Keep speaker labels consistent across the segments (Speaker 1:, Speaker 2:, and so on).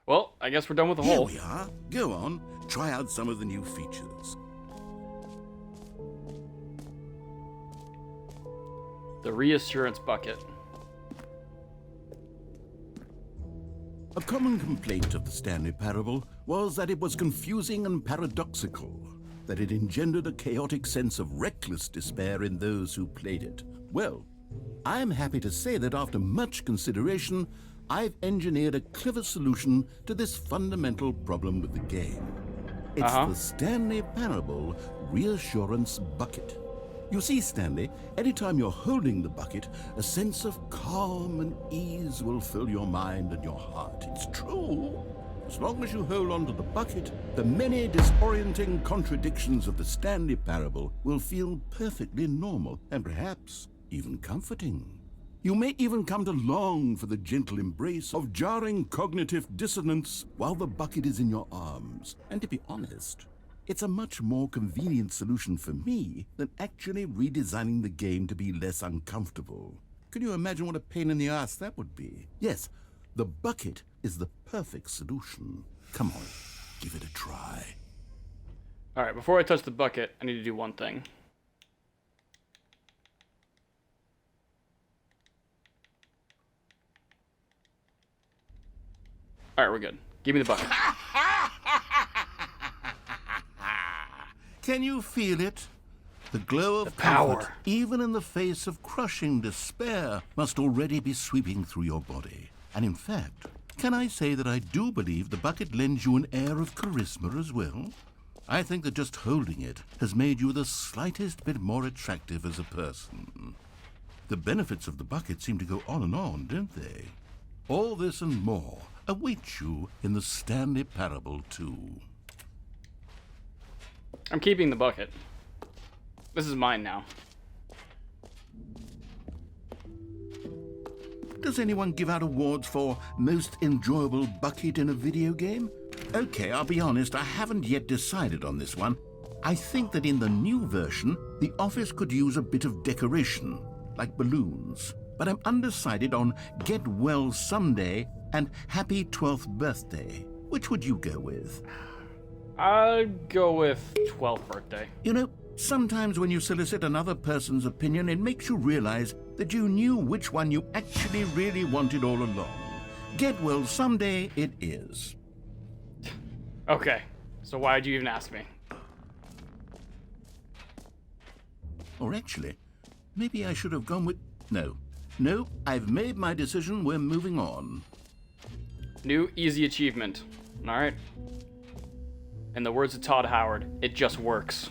Speaker 1: Well, I guess we're done with the
Speaker 2: Here
Speaker 1: hole.
Speaker 2: we are. Go on, try out some of the new features.
Speaker 1: The reassurance bucket.
Speaker 2: A common complaint of the Stanley Parable was that it was confusing and paradoxical, that it engendered a chaotic sense of reckless despair in those who played it. Well, I'm happy to say that after much consideration, I've engineered a clever solution to this fundamental problem with the game. It's the Stanley Parable Reassurance Bucket. You see, Stanley, anytime you're holding the bucket, a sense of calm and ease will fill your mind and your heart. It's true. As long as you hold on to the bucket, the many disorienting contradictions of the Stanley Parable will feel perfectly normal and perhaps even comforting. You may even come to long for the gentle embrace of jarring cognitive dissonance while the bucket is in your arms. And to be honest, it's a much more convenient solution for me than actually redesigning the game to be less uncomfortable. Can you imagine what a pain in the ass that would be? Yes, the bucket is the perfect solution. Come on, give it a try.
Speaker 1: Alright, before I touch the bucket, I need to do one thing. Alright, we're good. Give me the bucket.
Speaker 2: Can you feel it? The glow of
Speaker 1: power.
Speaker 2: comfort, even in the face of crushing despair, must already be sweeping through your body. And in fact, can I say that I do believe the bucket lends you an air of charisma as well? I think that just holding it has made you the slightest bit more attractive as a person. The benefits of the bucket seem to go on, don't they? All this and more await you in the Stanley Parable 2.
Speaker 1: I'm keeping the bucket. This is mine now.
Speaker 2: Does anyone give out awards for most enjoyable bucket in a video game? Okay, I'll be honest, I haven't yet decided on this one. I think that in the new version, the office could use a bit of decoration, like balloons. But I'm undecided on Get Well Someday and Happy 12th Birthday. Which would you go with?
Speaker 1: I'd go with 12th birthday.
Speaker 2: You know, sometimes when you solicit another person's opinion, it makes you realize that you knew which one you actually really wanted all along. Get Well Someday it is.
Speaker 1: Okay, so why'd you even ask me?
Speaker 2: Or actually, maybe I should have gone with... No, I've made my decision. We're moving on.
Speaker 1: New easy achievement. Alright. In the words of Todd Howard, it just works.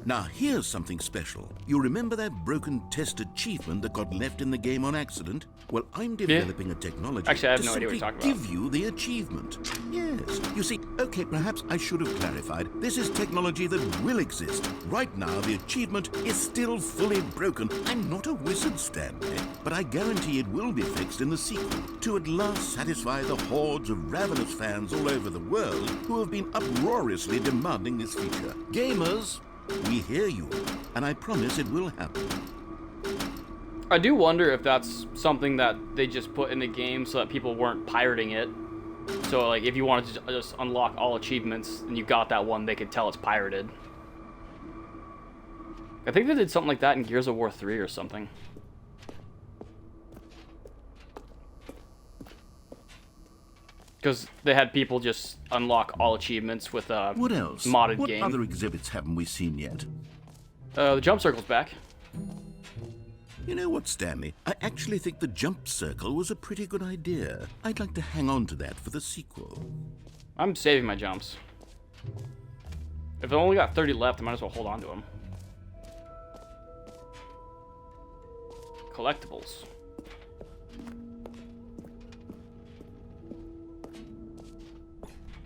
Speaker 2: Now, here's something special. You remember that broken test achievement that got left in the game on accident? Well, I'm developing a technology
Speaker 1: Actually, I have
Speaker 2: to
Speaker 1: no idea what
Speaker 2: simply
Speaker 1: you're talking about.
Speaker 2: give you the achievement. Yes. You see, okay, perhaps I should have clarified. This is technology that will exist. Right now, the achievement is still fully broken. I'm not a wizard, Stanley, but I guarantee it will be fixed in the sequel to at last satisfy the hordes of ravenous fans all over the world who have been uproariously demanding this feature. Gamers, we hear you, and I promise it will happen.
Speaker 1: I do wonder if that's something that they just put in the game so that people weren't pirating it. So, like, if you wanted to just unlock all achievements and you got that one, they could tell it's pirated. I think they did something like that in Gears of War 3 or something. Because they had people just unlock all achievements with a
Speaker 2: What else?
Speaker 1: modded
Speaker 2: What
Speaker 1: game.
Speaker 2: other exhibits haven't we seen yet?
Speaker 1: The jump circle's back.
Speaker 2: You know what, Stanley? I actually think the jump circle was a pretty good idea. I'd like to hang on to that for the sequel.
Speaker 1: I'm saving my jumps. If I only got 30 left, I might as well hold on to them. Collectibles.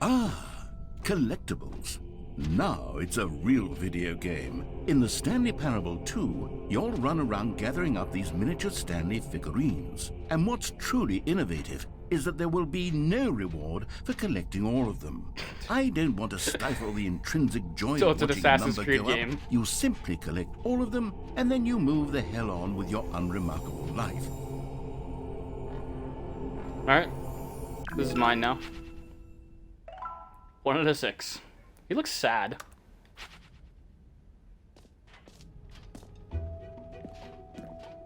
Speaker 2: Ah, collectibles. Now it's a real video game. In the Stanley Parable 2, you'll run around gathering up these miniature Stanley figurines. And what's truly innovative is that there will be no reward for collecting all of them. I don't want to stifle the intrinsic joy
Speaker 1: So
Speaker 2: of
Speaker 1: it's an
Speaker 2: watching a
Speaker 1: Assassin's
Speaker 2: number
Speaker 1: Creed
Speaker 2: go
Speaker 1: game.
Speaker 2: up. You simply collect all of them, and then you move the hell on with your unremarkable life.
Speaker 1: Alright. This is mine now. 1 out of 6. He looks sad.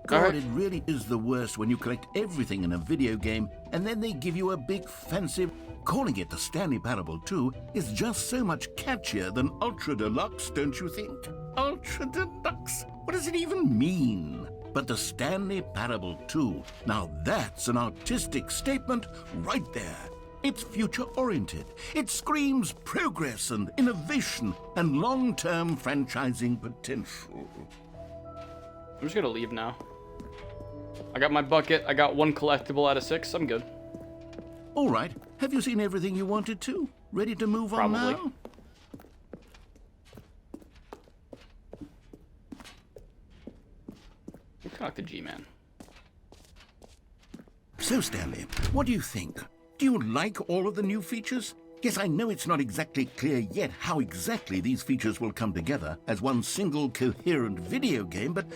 Speaker 2: God, it really is the worst when you collect everything in a video game and then they give you a big fancy... Calling it the Stanley Parable 2 is just so much catchier than Ultra Deluxe, don't you think? Ultra Deluxe? What does it even mean? But the Stanley Parable 2, now that's an artistic statement right there. It's future-oriented. It screams progress and innovation and long-term franchising potential.
Speaker 1: I'm just gonna leave now. I got my bucket. I got 1 collectible out of 6. I'm good.
Speaker 2: All right. Have you seen everything you wanted to? Ready to move on
Speaker 1: Probably.
Speaker 2: now?
Speaker 1: You talk to G-Man.
Speaker 2: So, Stanley, what do you think? Do you like all of the new features? Yes, I know it's not exactly clear yet how exactly these features will come together as one single coherent video game, but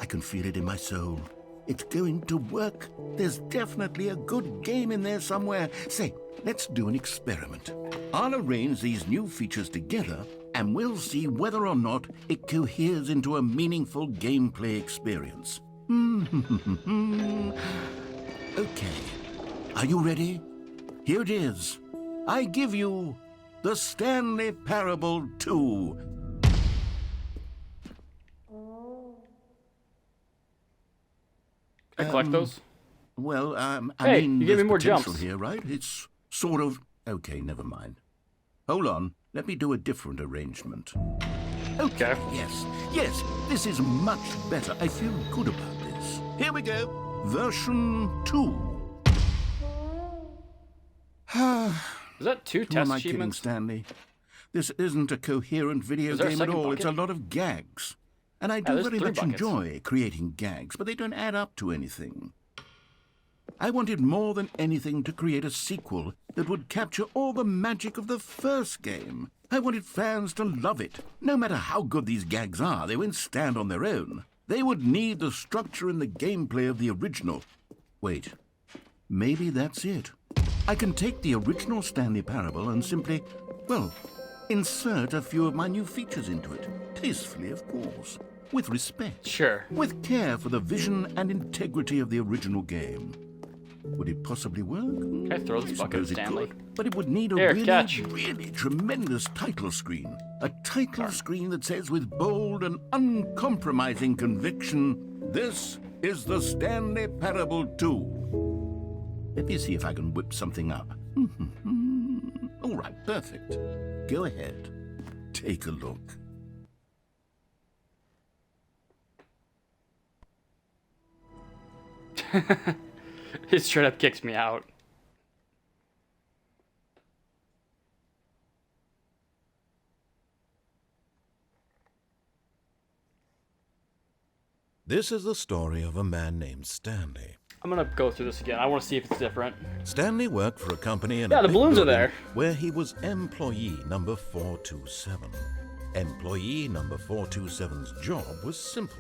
Speaker 2: I can feel it in my soul. It's going to work. There's definitely a good game in there somewhere. Say, let's do an experiment. I'll arrange these new features together, and we'll see whether or not it coheres into a meaningful gameplay experience. Okay. Are you ready? Here it is. I give you the Stanley Parable 2.
Speaker 1: Can I collect those?
Speaker 2: Well, I
Speaker 1: Hey,
Speaker 2: mean,
Speaker 1: you gave me
Speaker 2: there's
Speaker 1: more
Speaker 2: potential
Speaker 1: jumps.
Speaker 2: here, right? It's sort of... Okay, never mind. Hold on. Let me do a different arrangement. Okay. Yes, this is much better. I feel good about this. Here we go. Version 2.
Speaker 1: Is that 2
Speaker 2: Who
Speaker 1: test
Speaker 2: am I kidding,
Speaker 1: achievements?
Speaker 2: Stanley? This isn't a coherent video
Speaker 1: Is there a
Speaker 2: game at
Speaker 1: second
Speaker 2: all. It's a
Speaker 1: bucket?
Speaker 2: lot of gags. And I do
Speaker 1: there's
Speaker 2: very
Speaker 1: 3
Speaker 2: much
Speaker 1: buckets.
Speaker 2: enjoy creating gags, but they don't add up to anything. I wanted more than anything to create a sequel that would capture all the magic of the first game. I wanted fans to love it. No matter how good these gags are, they won't stand on their own. They would need the structure and the gameplay of the original. Wait, maybe that's it. I can take the original Stanley Parable and simply, well, insert a few of my new features into it. Tastefully, of course. With respect.
Speaker 1: Sure.
Speaker 2: With care for the vision and integrity of the original game. Would it possibly work?
Speaker 1: Can I throw this
Speaker 2: I
Speaker 1: bucket at
Speaker 2: suppose it
Speaker 1: Stanley?
Speaker 2: could, but it would need a
Speaker 1: Here,
Speaker 2: really,
Speaker 1: catch.
Speaker 2: really tremendous title screen. A title screen that says with bold and uncompromising conviction, "This is the Stanley Parable 2." Let me see if I can whip something up. All right, perfect. Go ahead. Take a look.
Speaker 1: He straight up kicks me out.
Speaker 3: This is the story of a man named Stanley.
Speaker 1: I'm gonna go through this again. I want to see if it's different.
Speaker 3: Stanley worked for a company in
Speaker 1: Yeah,
Speaker 3: a
Speaker 1: the
Speaker 3: big
Speaker 1: balloons are
Speaker 3: building
Speaker 1: there.
Speaker 3: where he was employee number 427. Employee number 427's job was simple.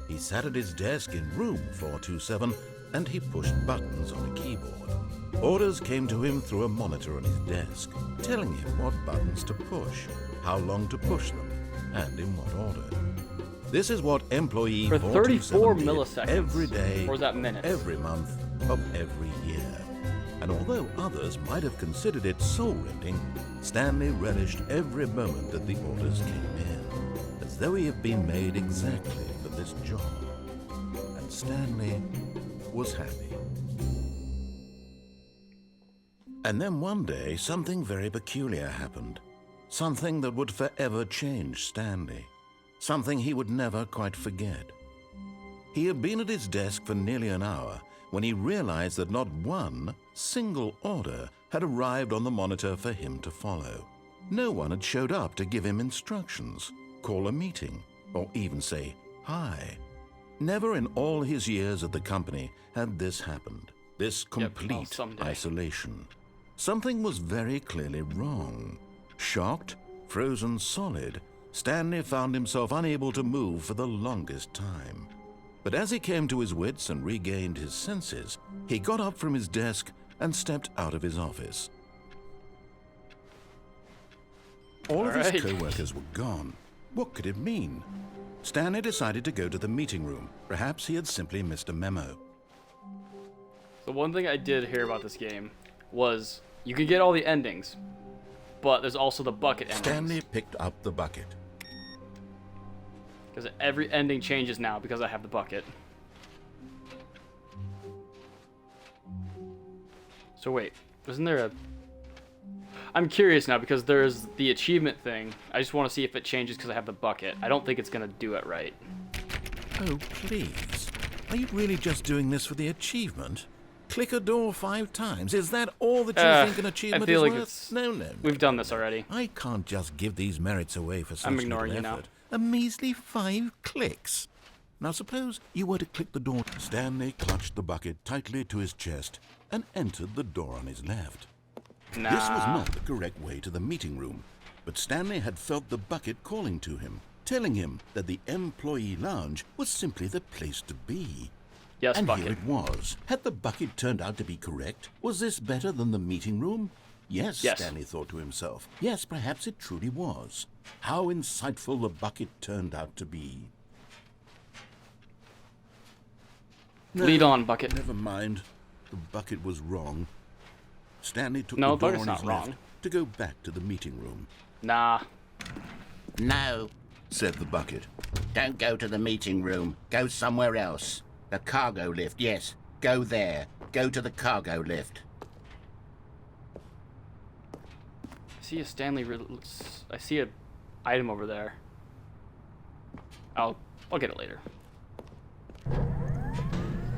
Speaker 3: He sat at his desk in room 427 and he pushed buttons on a keyboard. Orders came to him through a monitor on his desk, telling him what buttons to push, how long to push them, and in what order. This is what employee
Speaker 1: For 34
Speaker 3: 427 did
Speaker 1: milliseconds.
Speaker 3: every day,
Speaker 1: Or is that minutes?
Speaker 3: every month of every year. And although others might have considered it soul-rending, Stanley relished every moment that the orders came in, as though he had been made exactly for this job. And Stanley was happy. And then one day, something very peculiar happened. Something that would forever change Stanley. Something he would never quite forget. He had been at his desk for nearly an hour when he realized that not one single order had arrived on the monitor for him to follow. No one had showed up to give him instructions, call a meeting, or even say hi. Never in all his years at the company had this happened, this complete
Speaker 1: someday.
Speaker 3: isolation. Something was very clearly wrong. Shocked, frozen solid, Stanley found himself unable to move for the longest time. But as he came to his wits and regained his senses, he got up from his desk and stepped out of his office. All of his
Speaker 1: Alright.
Speaker 3: co-workers were gone. What could it mean? Stanley decided to go to the meeting room. Perhaps he had simply missed a memo.
Speaker 1: The one thing I did hear about this game was you can get all the endings, but there's also the bucket endings.
Speaker 3: Stanley picked up the bucket.
Speaker 1: Because every ending changes now because I have the bucket. So wait, wasn't there a... I'm curious now because there's the achievement thing. I just want to see if it changes because I have the bucket. I don't think it's going to do it right.
Speaker 3: Oh, please. Are you really just doing this for the achievement? Click a door 5 times. Is that all that you think an achievement
Speaker 1: I feel
Speaker 3: is
Speaker 1: like
Speaker 3: worth?
Speaker 1: it's...
Speaker 3: No.
Speaker 1: We've done this already.
Speaker 3: I can't just give these merits away for such
Speaker 1: I'm ignoring
Speaker 3: little
Speaker 1: you now.
Speaker 3: effort. A measly 5 clicks. Now suppose you were to click the door. Stanley clutched the bucket tightly to his chest and entered the door on his left.
Speaker 1: Nah.
Speaker 3: This was not the correct way to the meeting room, but Stanley had felt the bucket calling to him, telling him that the employee lounge was simply the place to be.
Speaker 1: Yes,
Speaker 3: And
Speaker 1: bucket.
Speaker 3: here it was. Had the bucket turned out to be correct? Was this better than the meeting room? Yes, Stanley thought to himself. Yes, perhaps it truly was. How insightful the bucket turned out to be. No,
Speaker 1: Lead on, bucket.
Speaker 3: Never mind. The bucket was wrong. Stanley took
Speaker 1: No,
Speaker 3: the door
Speaker 1: bucket's
Speaker 3: on
Speaker 1: not
Speaker 3: his
Speaker 1: wrong.
Speaker 3: left to go back to the meeting room.
Speaker 1: Nah.
Speaker 4: No,
Speaker 3: Said the bucket.
Speaker 4: don't go to the meeting room. Go somewhere else. The cargo lift, yes. Go there. Go to the cargo lift.
Speaker 1: I see a Stanley... I see a item over there. I'll get it later.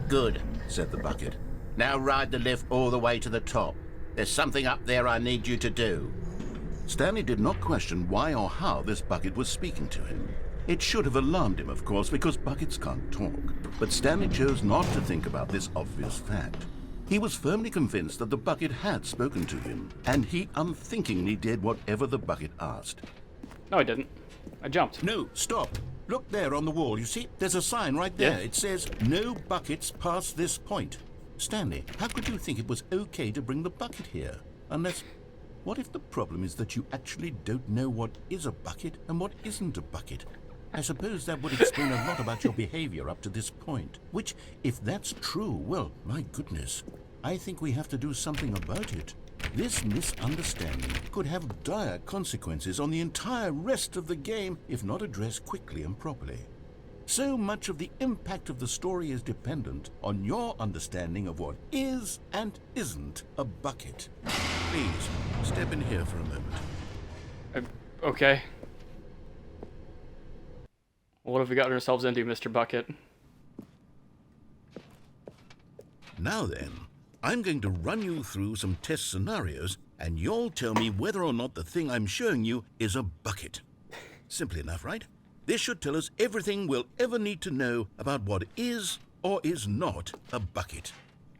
Speaker 4: Good.
Speaker 3: Said the bucket.
Speaker 4: Now ride the lift all the way to the top. There's something up there I need you to do.
Speaker 3: Stanley did not question why or how this bucket was speaking to him. It should have alarmed him, of course, because buckets can't talk. But Stanley chose not to think about this obvious fact. He was firmly convinced that the bucket had spoken to him, and he unthinkingly did whatever the bucket asked.
Speaker 1: No, I didn't. I jumped.
Speaker 3: No, stop. Look there on the wall. You see? There's a sign right there.
Speaker 1: Yeah.
Speaker 3: It says, "No buckets past this point." Stanley, how could you think it was okay to bring the bucket here? Unless... What if the problem is that you actually don't know what is a bucket and what isn't a bucket? I suppose that would explain a lot about your behavior up to this point. Which, if that's true, well, my goodness, I think we have to do something about it. This misunderstanding could have dire consequences on the entire rest of the game if not addressed quickly and properly. So much of the impact of the story is dependent on your understanding of what is and isn't a bucket. Please, step in here for a moment.
Speaker 1: Okay. What have we gotten ourselves into, Mr. Bucket?
Speaker 3: Now then, I'm going to run you through some test scenarios, and you'll tell me whether or not the thing I'm showing you is a bucket. Simple enough, right? This should tell us everything we'll ever need to know about what is or is not a bucket.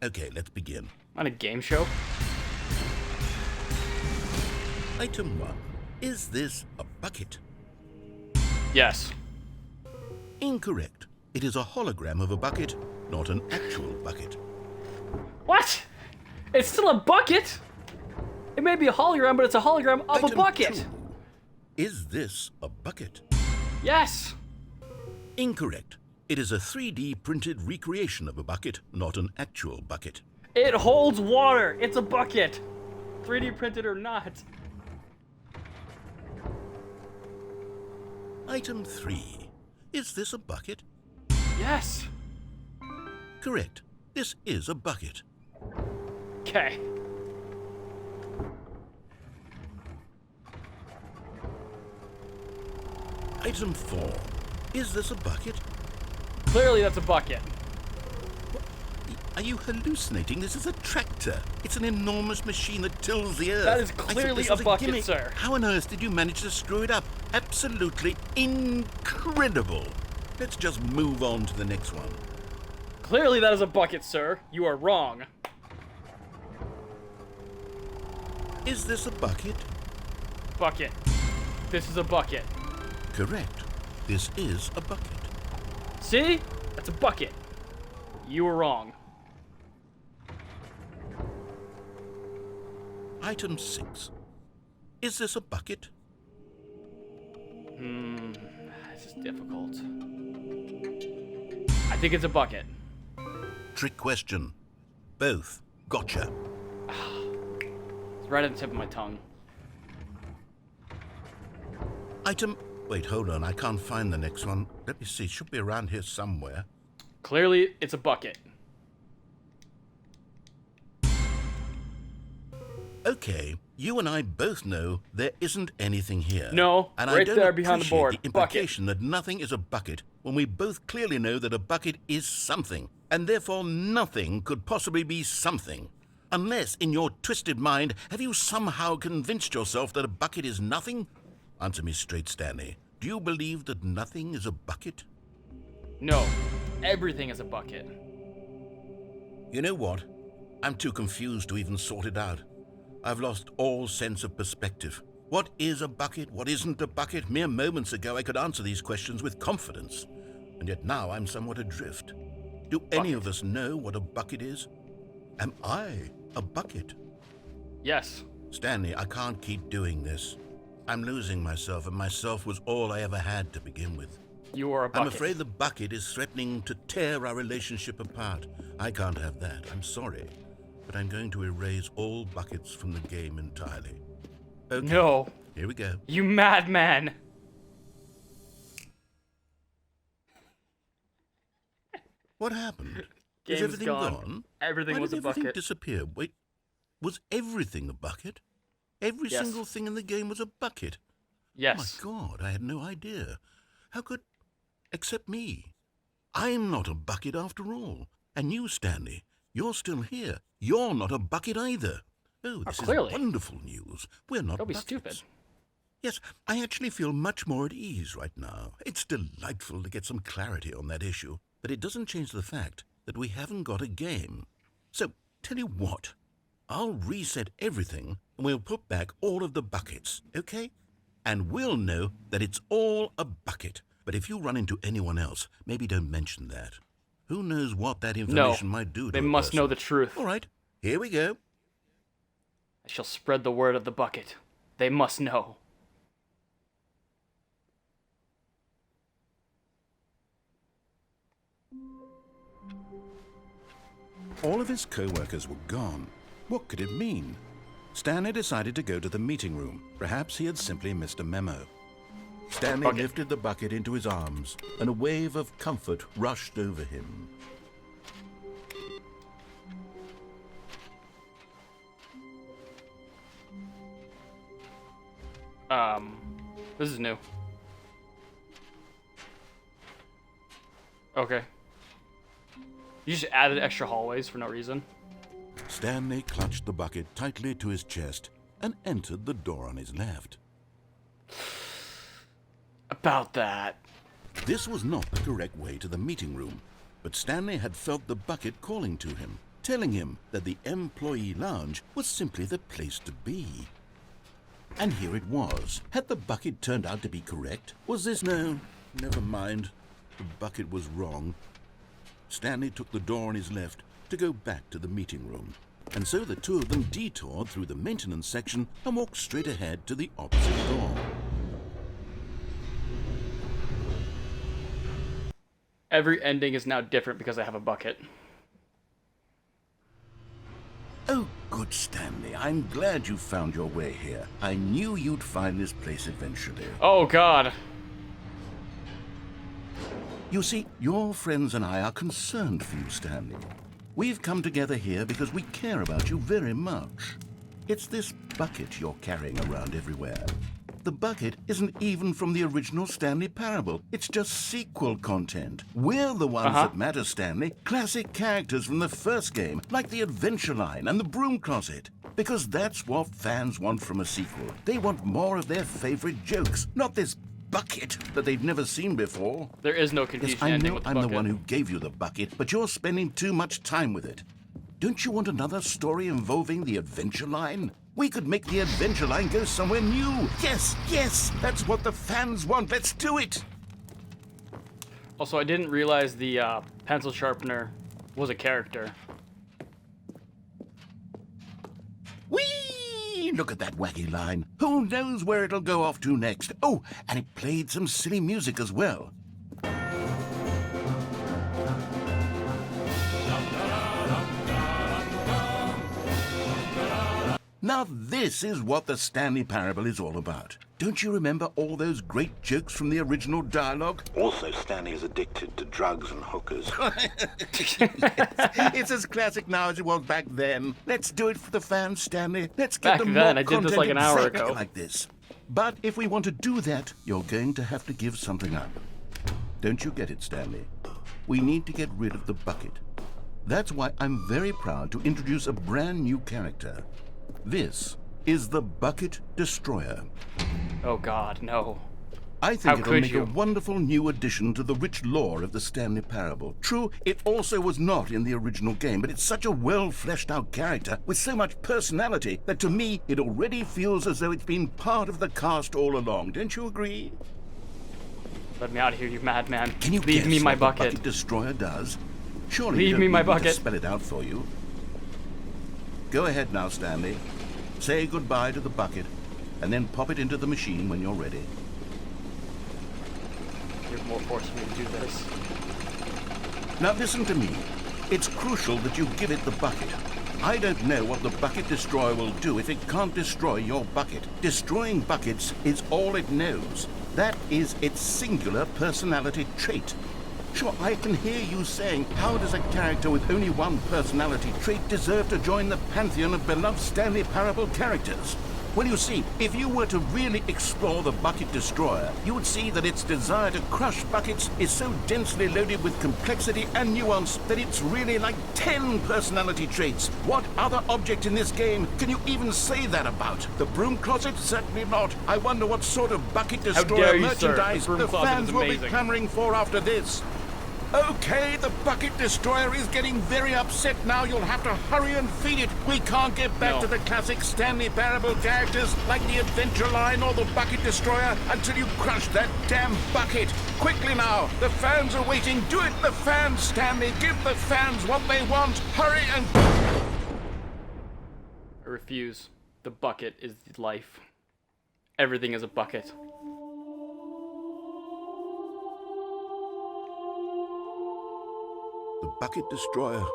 Speaker 3: Okay, let's begin.
Speaker 1: On a game show?
Speaker 3: Item 1. Is this a bucket?
Speaker 1: Yes.
Speaker 3: Incorrect. It is a hologram of a bucket, not an actual bucket.
Speaker 1: What? It's still a bucket? It may be a hologram, but it's a hologram of a
Speaker 3: Item
Speaker 1: bucket.
Speaker 3: 2. Is this a bucket?
Speaker 1: Yes.
Speaker 3: Incorrect. It is a 3D printed recreation of a bucket, not an actual bucket.
Speaker 1: It holds water. It's a bucket. 3D printed or not.
Speaker 3: Item 3. Is this a bucket?
Speaker 1: Yes.
Speaker 3: Correct. This is a bucket.
Speaker 1: Okay.
Speaker 3: Item 4. Is this a bucket?
Speaker 1: Clearly that's a bucket.
Speaker 3: Are you hallucinating? This is a tractor. It's an enormous machine that tills the earth.
Speaker 1: That is
Speaker 3: I thought
Speaker 1: clearly
Speaker 3: this
Speaker 1: a
Speaker 3: was
Speaker 1: bucket,
Speaker 3: gimmick.
Speaker 1: sir.
Speaker 3: How on earth did you manage to screw it up? Absolutely incredible. Let's just move on to the next one.
Speaker 1: Clearly that is a bucket, sir. You are wrong.
Speaker 3: Is this a bucket?
Speaker 1: Bucket. This is a bucket.
Speaker 3: Correct. This is a bucket.
Speaker 1: See? That's a bucket. You were wrong.
Speaker 3: Item 6. Is this a bucket?
Speaker 1: This is difficult. I think it's a bucket.
Speaker 3: Trick question. Both. Gotcha.
Speaker 1: It's right at the tip of my tongue.
Speaker 3: Item... Wait, hold on. I can't find the next one. Let me see. It should be around here somewhere.
Speaker 1: Clearly, it's a bucket.
Speaker 3: Okay, you and I both know there isn't anything here.
Speaker 1: No,
Speaker 3: and
Speaker 1: right
Speaker 3: I don't
Speaker 1: there behind the board.
Speaker 3: appreciate the implication that nothing is a bucket when we both clearly know that a bucket is something, and therefore nothing could possibly be something. Unless, in your twisted mind, have you somehow convinced yourself that a bucket is nothing? Answer me straight, Stanley. Do you believe that nothing is a bucket?
Speaker 1: No, everything is a bucket.
Speaker 3: You know what? I'm too confused to even sort it out. I've lost all sense of perspective. What is a bucket? What isn't a bucket? Mere moments ago I could answer these questions with confidence. And yet now I'm somewhat adrift. Do any of us know what a bucket is? Am I a bucket?
Speaker 1: Yes.
Speaker 3: Stanley, I can't keep doing this. I'm losing myself, and myself was all I ever had to begin with.
Speaker 1: You are a bucket.
Speaker 3: I'm afraid the bucket is threatening to tear our relationship apart. I can't have that. I'm sorry. But I'm going to erase all buckets from the game entirely. Okay.
Speaker 1: No.
Speaker 3: Here we go.
Speaker 1: You madman.
Speaker 3: What happened?
Speaker 1: Game's
Speaker 3: Is everything
Speaker 1: gone.
Speaker 3: gone?
Speaker 1: Everything
Speaker 3: Why
Speaker 1: was
Speaker 3: did
Speaker 1: a bucket.
Speaker 3: everything disappear? Wait, was everything a bucket? Every
Speaker 1: Yes.
Speaker 3: single thing in the game was a bucket?
Speaker 1: Yes.
Speaker 3: Oh my God, I had no idea. How could... Except me. I'm not a bucket after all. And you, Stanley, you're still here. You're not a bucket either. Oh, this
Speaker 1: clearly.
Speaker 3: is wonderful news. We're not
Speaker 1: Don't be
Speaker 3: buckets.
Speaker 1: stupid.
Speaker 3: Yes, I actually feel much more at ease right now. It's delightful to get some clarity on that issue. But it doesn't change the fact that we haven't got a game. So, tell you what. I'll reset everything and we'll put back all of the buckets, okay? And we'll know that it's all a bucket. But if you run into anyone else, maybe don't mention that. Who knows what that information might do to
Speaker 1: They
Speaker 3: a
Speaker 1: must
Speaker 3: person.
Speaker 1: know the truth.
Speaker 3: All right, here we go.
Speaker 1: I shall spread the word of the bucket. They must know.
Speaker 2: All of his co-workers were gone. What could it mean? Stanley decided to go to the meeting room. Perhaps he had simply missed a memo. Stanley
Speaker 1: Okay.
Speaker 2: lifted the bucket into his arms, and a wave of comfort rushed over him.
Speaker 1: This is new. Okay. You just added extra hallways for no reason.
Speaker 2: Stanley clutched the bucket tightly to his chest and entered the door on his left.
Speaker 1: About that.
Speaker 2: This was not the correct way to the meeting room, but Stanley had felt the bucket calling to him, telling him that the employee lounge was simply the place to be. And here it was. Had the bucket turned out to be correct? Was this... No, never mind. The bucket was wrong. Stanley took the door on his left to go back to the meeting room. And so the two of them detoured through the maintenance section and walked straight ahead to the opposite door.
Speaker 1: Every ending is now different because I have a bucket.
Speaker 2: Oh, good, Stanley. I'm glad you found your way here. I knew you'd find this place eventually.
Speaker 1: Oh, God.
Speaker 2: You see, your friends and I are concerned for you, Stanley. We've come together here because we care about you very much. It's this bucket you're carrying around everywhere. The bucket isn't even from the original Stanley Parable. It's just sequel content. We're the ones that matter, Stanley. Classic characters from the first game, like the Adventure Line and the Broom Closet. Because that's what fans want from a sequel. They want more of their favorite jokes, not this bucket that they've never seen before.
Speaker 1: There is no confusion
Speaker 2: Yes, I
Speaker 1: ending
Speaker 2: know
Speaker 1: with the
Speaker 2: I'm
Speaker 1: bucket.
Speaker 2: the one who gave you the bucket, but you're spending too much time with it. Don't you want another story involving the Adventure Line? We could make the Adventure Line go somewhere new. Yes, yes, that's what the fans want. Let's do it.
Speaker 1: Also, I didn't realize the pencil sharpener was a character.
Speaker 2: Whee! Stanley? Look at that wacky line. Who knows where it'll go off to next? Oh, and it played some silly music as well. Now this is what the Stanley Parable is all about. Don't you remember all those great jokes from the original dialogue?
Speaker 3: Also, Stanley is addicted to drugs and hookers.
Speaker 2: It's as classic now as it was back then. Let's do it for the fans, Stanley. Let's get
Speaker 1: Back
Speaker 2: them
Speaker 1: then,
Speaker 2: more
Speaker 1: I did this
Speaker 2: content
Speaker 1: like an hour
Speaker 2: exactly
Speaker 1: ago.
Speaker 2: like this. But if we want to do that, you're going to have to give something up. Don't you get it, Stanley? We need to get rid of the bucket. That's why I'm very proud to introduce a brand new character. This is the Bucket Destroyer.
Speaker 1: Oh God, no.
Speaker 2: I think
Speaker 1: How
Speaker 2: it'll
Speaker 1: could
Speaker 2: make
Speaker 1: you?
Speaker 2: a wonderful new addition to the rich lore of the Stanley Parable. True, it also was not in the original game, but it's such a well-fleshed-out character with so much personality that to me it already feels as though it's been part of the cast all along. Don't you agree?
Speaker 1: Let me out of here, you madman.
Speaker 2: Can you
Speaker 1: Leave
Speaker 2: guess
Speaker 1: me my
Speaker 2: what the
Speaker 1: bucket.
Speaker 2: Bucket Destroyer does? Surely
Speaker 1: Leave
Speaker 2: you don't
Speaker 1: me my
Speaker 2: need to
Speaker 1: bucket.
Speaker 2: spell it out for you. Go ahead now, Stanley. Say goodbye to the bucket, and then pop it into the machine when you're ready.
Speaker 1: You're more forcing me to do this.
Speaker 2: Now listen to me. It's crucial that you give it the bucket. I don't know what the Bucket Destroyer will do if it can't destroy your bucket. Destroying buckets is all it knows. That is its singular personality trait. Sure, I can hear you saying, how does a character with only one personality trait deserve to join the pantheon of beloved Stanley Parable characters? Well, you see, if you were to really explore the Bucket Destroyer, you would see that its desire to crush buckets is so densely loaded with complexity and nuance that it's really like 10 personality traits. What other object in this game can you even say that about? The broom closet? Certainly not. I wonder what sort of Bucket
Speaker 1: dare
Speaker 2: Destroyer
Speaker 1: you, sir.
Speaker 2: merchandise
Speaker 1: The broom
Speaker 2: the
Speaker 1: closet
Speaker 2: fans
Speaker 1: is
Speaker 2: will be
Speaker 1: amazing.
Speaker 2: clamoring for after this. Okay, the Bucket Destroyer is getting very upset now. You'll have to hurry and feed it. We can't get back
Speaker 1: No.
Speaker 2: to the classic Stanley Parable characters like the Adventure Line or the Bucket Destroyer until you crush that damn bucket. Quickly now, the fans are waiting. Do it, the fans, Stanley. Give the fans what they want. Hurry and...
Speaker 1: I refuse. The bucket is life. Everything is a bucket.
Speaker 2: The Bucket Destroyer.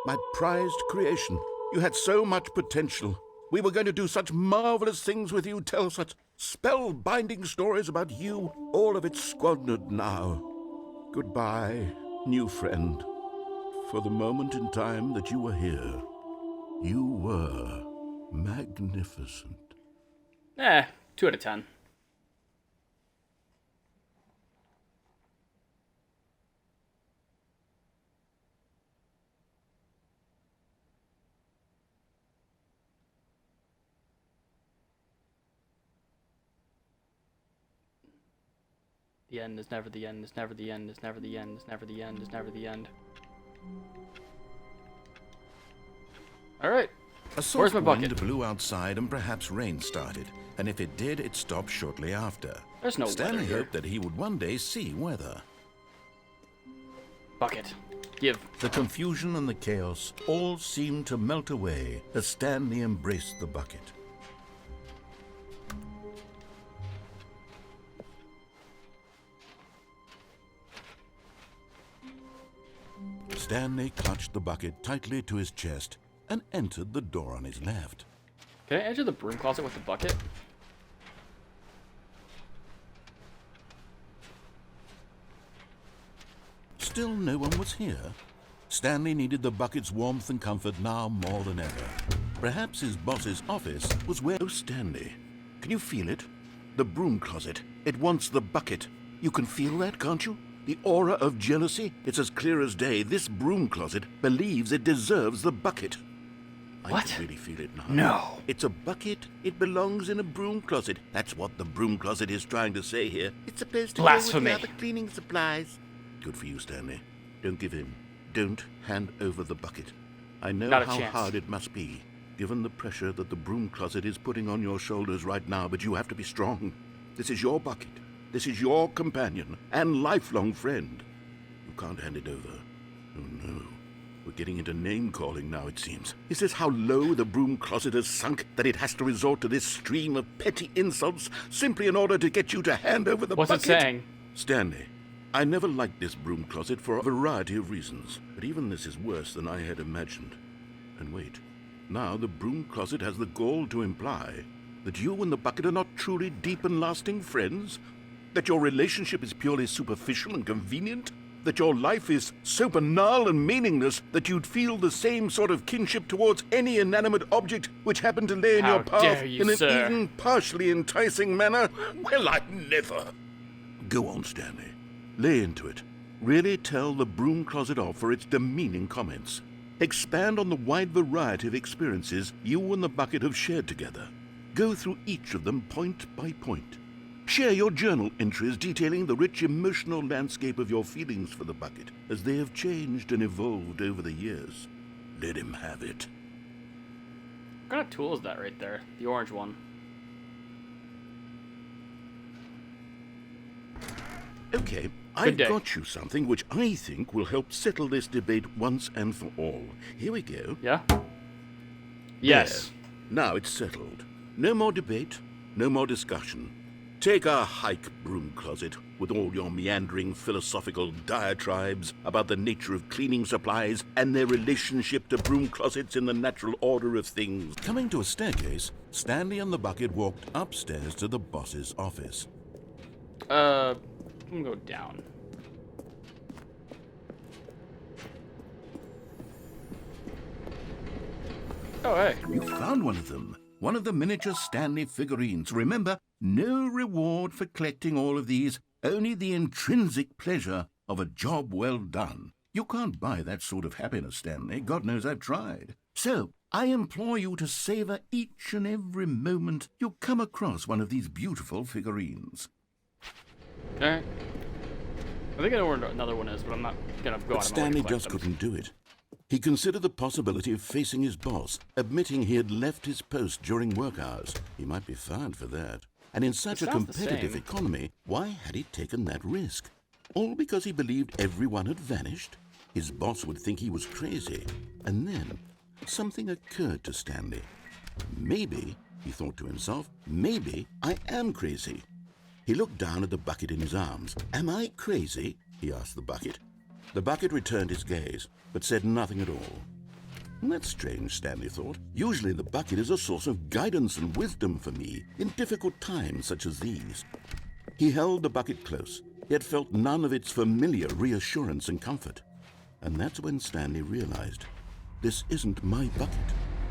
Speaker 2: My prized creation. You had so much potential. We were going to do such marvelous things with you, tell such spellbinding stories about you. All of it squandered now. Goodbye, new friend. For the moment in time that you were here, you were magnificent.
Speaker 1: 2 out of 10. The end is never the end, is never the end, is never the end, is never the end, is never the end. Alright.
Speaker 2: A
Speaker 1: Where's
Speaker 2: soft
Speaker 1: my bucket?
Speaker 2: wind blew outside and perhaps rain started, and if it did, it stopped shortly after.
Speaker 1: There's no
Speaker 2: Stanley
Speaker 1: weather here.
Speaker 2: hoped that he would one day see weather.
Speaker 1: Bucket. Give.
Speaker 2: The confusion and the chaos all seemed to melt away as Stanley embraced the bucket. Stanley clutched the bucket tightly to his chest and entered the door on his left.
Speaker 1: Can I enter the broom closet with the bucket?
Speaker 2: Still no one was here. Stanley needed the bucket's warmth and comfort now more than ever. Perhaps his boss's office was where... Oh, Stanley, can you feel it? The broom closet. It wants the bucket. You can feel that, can't you? The aura of jealousy? It's as clear as day. This broom closet believes it deserves the bucket. I
Speaker 1: What?
Speaker 2: can really feel it now.
Speaker 1: No.
Speaker 2: It's a bucket. It belongs in a broom closet. That's what the broom closet is trying to say here. It's supposed to
Speaker 1: Blasphemy.
Speaker 2: go with the other cleaning supplies. Good for you, Stanley. Don't give in. Don't hand over the bucket. I know
Speaker 1: Not a
Speaker 2: how
Speaker 1: chance.
Speaker 2: hard it must be, given the pressure that the broom closet is putting on your shoulders right now, but you have to be strong. This is your bucket. This is your companion and lifelong friend. You can't hand it over. Oh, no. We're getting into name-calling now, it seems. Is this how low the broom closet has sunk, that it has to resort to this stream of petty insults simply in order to get you to hand over the
Speaker 1: What's
Speaker 2: bucket?
Speaker 1: it saying?
Speaker 2: Stanley, I never liked this broom closet for a variety of reasons, but even this is worse than I had imagined. And wait, now the broom closet has the gall to imply that you and the bucket are not truly deep and lasting friends? That your relationship is purely superficial and convenient? That your life is so banal and meaningless that you'd feel the same sort of kinship towards any inanimate object which happened to lay in
Speaker 1: How
Speaker 2: your path
Speaker 1: dare you,
Speaker 2: in an
Speaker 1: sir.
Speaker 2: even partially enticing manner? Well, I never. Go on, Stanley. Lay into it. Really tell the broom closet off for its demeaning comments. Expand on the wide variety of experiences you and the bucket have shared together. Go through each of them point by point. Share your journal entries detailing the rich emotional landscape of your feelings for the bucket as they have changed and evolved over the years. Let him have it.
Speaker 1: What kind of tool is that right there? The orange one.
Speaker 2: Okay, I've
Speaker 1: day.
Speaker 2: got you something which I think will help settle this debate once and for all. Here we go.
Speaker 1: Yeah? Yes.
Speaker 2: There. Now it's settled. No more debate, no more discussion. Take a hike, broom closet, with all your meandering philosophical diatribes about the nature of cleaning supplies and their relationship to broom closets in the natural order of things. Coming to a staircase, Stanley and the bucket walked upstairs to the boss's office.
Speaker 1: I'm gonna go down. Oh, hey.
Speaker 2: You found one of them. One of the miniature Stanley figurines. Remember, no reward for collecting all of these, only the intrinsic pleasure of a job well done. You can't buy that sort of happiness, Stanley. God knows I've tried. So, I implore you to savor each and every moment you come across one of these beautiful figurines.
Speaker 1: Alright. I think I know where another one is, but I'm not gonna go
Speaker 2: But
Speaker 1: out of my way to
Speaker 2: Stanley
Speaker 1: collect
Speaker 2: just
Speaker 1: them.
Speaker 2: couldn't do it. He considered the possibility of facing his boss, admitting he had left his post during work hours. He might be fired for that. And in such a
Speaker 1: sounds the
Speaker 2: competitive
Speaker 1: same.
Speaker 2: economy, why had he taken that risk? All because he believed everyone had vanished? His boss would think he was crazy. And then, something occurred to Stanley. Maybe, he thought to himself, maybe I am crazy. He looked down at the bucket in his arms. Am I crazy? He asked the bucket. The bucket returned his gaze, but said nothing at all. That's strange, Stanley thought. Usually the bucket is a source of guidance and wisdom for me in difficult times such as these. He held the bucket close, yet felt none of its familiar reassurance and comfort. And that's when Stanley realized, this isn't my bucket.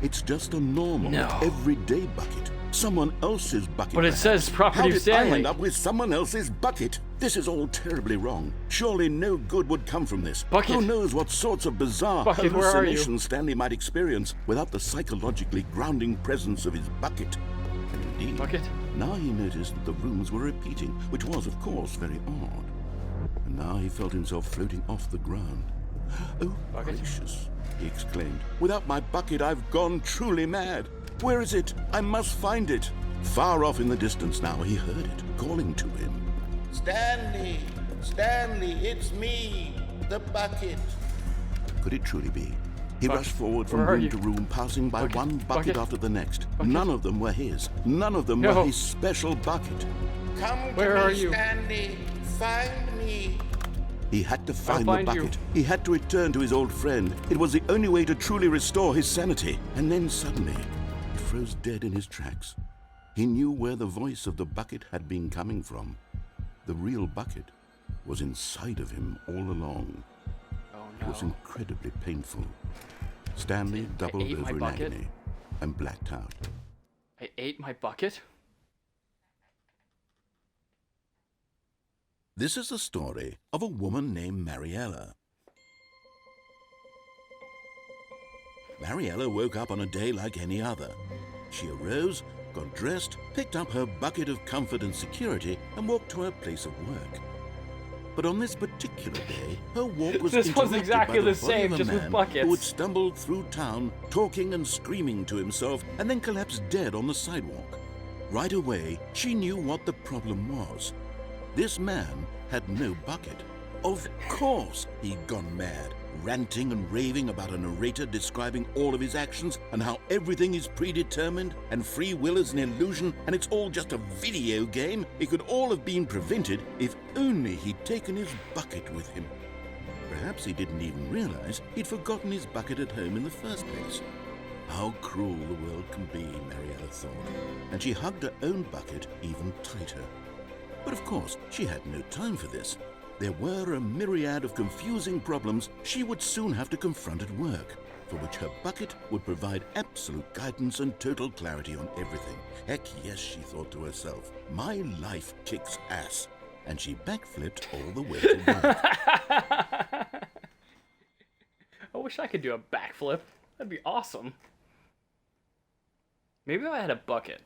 Speaker 2: It's just a normal, everyday bucket. Someone else's bucket.
Speaker 1: But it
Speaker 2: perhaps.
Speaker 1: says property
Speaker 2: How
Speaker 1: of
Speaker 2: did
Speaker 1: Stanley.
Speaker 2: I end up with someone else's bucket? This is all terribly wrong. Surely no good would come from this.
Speaker 1: Bucket.
Speaker 2: Who knows what sorts of bizarre
Speaker 1: Bucket, where are you?
Speaker 2: hallucinations Stanley might experience without the psychologically grounding presence of his bucket. And indeed,
Speaker 1: Bucket?
Speaker 2: now he noticed that the rooms were repeating, which was, of course, very odd. And now he felt himself floating off the ground. Oh,
Speaker 1: Bucket?
Speaker 2: gracious, he exclaimed. Without my bucket, I've gone truly mad. Where is it? I must find it. Far off in the distance now, he heard it, calling to him.
Speaker 4: Stanley! Stanley, it's me, the bucket.
Speaker 2: Could it truly be? He
Speaker 1: Bucket,
Speaker 2: rushed forward from
Speaker 1: where are
Speaker 2: room
Speaker 1: you?
Speaker 2: to room, passing by
Speaker 1: Bucket,
Speaker 2: one bucket
Speaker 1: bucket,
Speaker 2: after the next.
Speaker 1: bucket.
Speaker 2: None of them were his. None of them
Speaker 1: No.
Speaker 2: were his special bucket.
Speaker 4: Come
Speaker 1: Where
Speaker 4: to
Speaker 1: are
Speaker 4: me,
Speaker 1: you?
Speaker 4: Stanley. Find me.
Speaker 2: He had to find
Speaker 1: find
Speaker 2: the
Speaker 1: you.
Speaker 2: bucket. He had to return to his old friend. It was the only way to truly restore his sanity. And then suddenly, he froze dead in his tracks. He knew where the voice of the bucket had been coming from. The real bucket was inside of him all along.
Speaker 1: Oh
Speaker 2: It was
Speaker 1: no.
Speaker 2: incredibly painful. Stanley doubled
Speaker 1: ate my
Speaker 2: over in
Speaker 1: bucket?
Speaker 2: agony and blacked out.
Speaker 1: I ate my bucket?
Speaker 2: This is the story of a woman named Mariella. Mariella woke up on a day like any other. She arose, got dressed, picked up her bucket of comfort and security, and walked to her place of work. But on this particular day, her walk was
Speaker 1: This was
Speaker 2: interrupted
Speaker 1: exactly
Speaker 2: by the
Speaker 1: the
Speaker 2: body
Speaker 1: same,
Speaker 2: of a
Speaker 1: just with
Speaker 2: man
Speaker 1: buckets.
Speaker 2: who had stumbled through town, talking and screaming to himself, and then collapsed dead on the sidewalk. Right away, she knew what the problem was. This man had no bucket. Of course he'd gone mad, ranting and raving about a narrator describing all of his actions and how everything is predetermined and free will is an illusion and it's all just a video game. It could all have been prevented if only he'd taken his bucket with him. Perhaps he didn't even realize he'd forgotten his bucket at home in the first place. How cruel the world can be, Mariella thought, and she hugged her own bucket even tighter. But of course, she had no time for this. There were a myriad of confusing problems she would soon have to confront at work, for which her bucket would provide absolute guidance and total clarity on everything. Heck yes, she thought to herself, my life kicks ass. And she backflipped all the way to work.
Speaker 1: I wish I could do a backflip. That'd be awesome. Maybe if I had a bucket.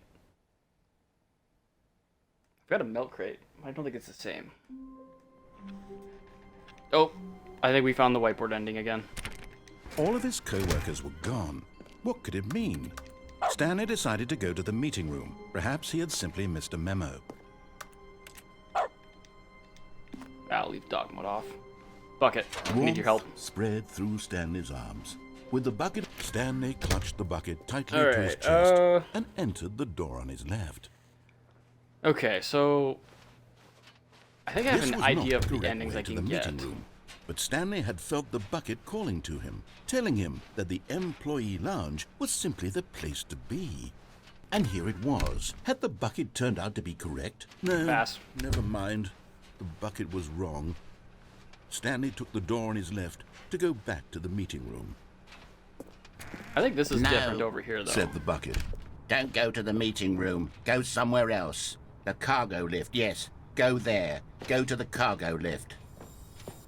Speaker 1: I've got a milk crate. I don't think it's the same. Oh, I think we found the whiteboard ending again.
Speaker 2: All of his co-workers were gone. What could it mean? Stanley decided to go to the meeting room. Perhaps he had simply missed a memo.
Speaker 1: I'll leave dog mode off. Bucket, I need your help.
Speaker 2: Spread through Stanley's arms. With the bucket, Stanley clutched the bucket tightly
Speaker 1: All
Speaker 2: to his
Speaker 1: right,
Speaker 2: chest and entered the door on his left.
Speaker 1: Okay, so I think I have
Speaker 2: This
Speaker 1: an
Speaker 2: was
Speaker 1: idea
Speaker 2: not
Speaker 1: of
Speaker 2: the
Speaker 1: the
Speaker 2: correct
Speaker 1: endings
Speaker 2: way
Speaker 1: I
Speaker 2: to
Speaker 1: can
Speaker 2: the
Speaker 1: get.
Speaker 2: meeting room, but Stanley had felt the bucket calling to him, telling him that the employee lounge was simply the place to be. And here it was. Had the bucket turned out to be correct? No,
Speaker 1: Pass.
Speaker 2: never mind. The bucket was wrong. Stanley took the door on his left to go back to the meeting room.
Speaker 1: I think this is
Speaker 4: No,
Speaker 1: different over here, though.
Speaker 2: Said the bucket.
Speaker 4: Don't go to the meeting room. Go somewhere else. The cargo lift, yes. Go there. Go to the cargo lift.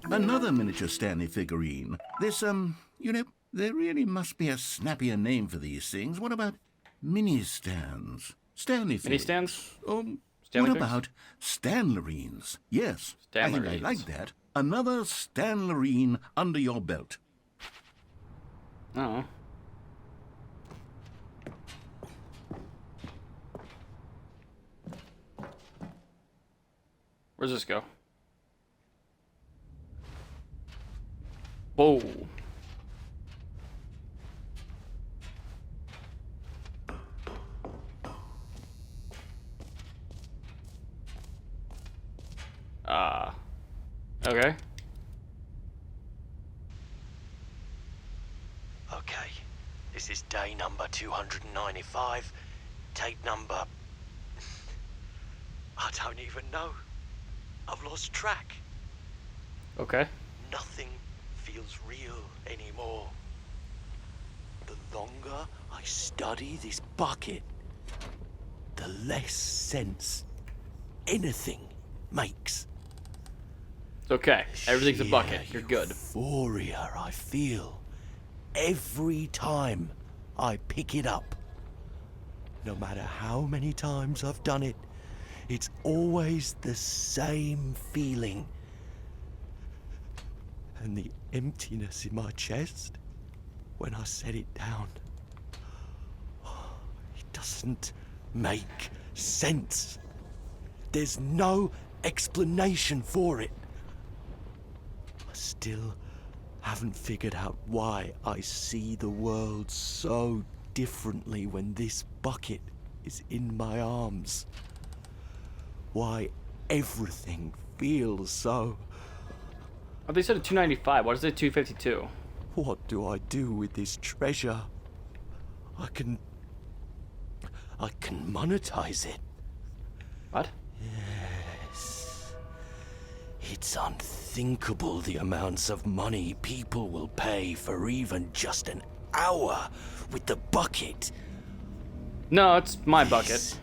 Speaker 2: Another miniature Stanley figurine. This, there really must be a snappier name for these things. What about mini-stands? Stanley
Speaker 1: Mini
Speaker 2: figures.
Speaker 1: stands?
Speaker 2: What
Speaker 1: Stanley figures?
Speaker 2: about Stanlerines? Yes, I think I
Speaker 1: Stanlerines.
Speaker 2: like that. Another Stanlerine under your belt.
Speaker 1: Oh. Where's this go? Whoa. Okay.
Speaker 5: Okay, this is day number 295, tape number... I don't even know. I've lost track.
Speaker 1: Okay.
Speaker 5: Nothing feels real anymore. The longer I study this bucket, the less sense anything makes.
Speaker 1: It's okay. Everything's a bucket.
Speaker 5: Sheer
Speaker 1: You're good.
Speaker 5: Euphoria I feel every time I pick it up. No matter how many times I've done it, it's always the same feeling. And the emptiness in my chest when I set it down. It doesn't make sense. There's no explanation for it. I still haven't figured out why I see the world so differently when this bucket is in my arms. Why everything feels so...
Speaker 1: Oh, they said a 295. What is it? 252.
Speaker 5: What do I do with this treasure? I can monetize it.
Speaker 1: What?
Speaker 5: Yes. It's unthinkable the amounts of money people will pay for even just an hour with the bucket.
Speaker 1: No, it's my bucket.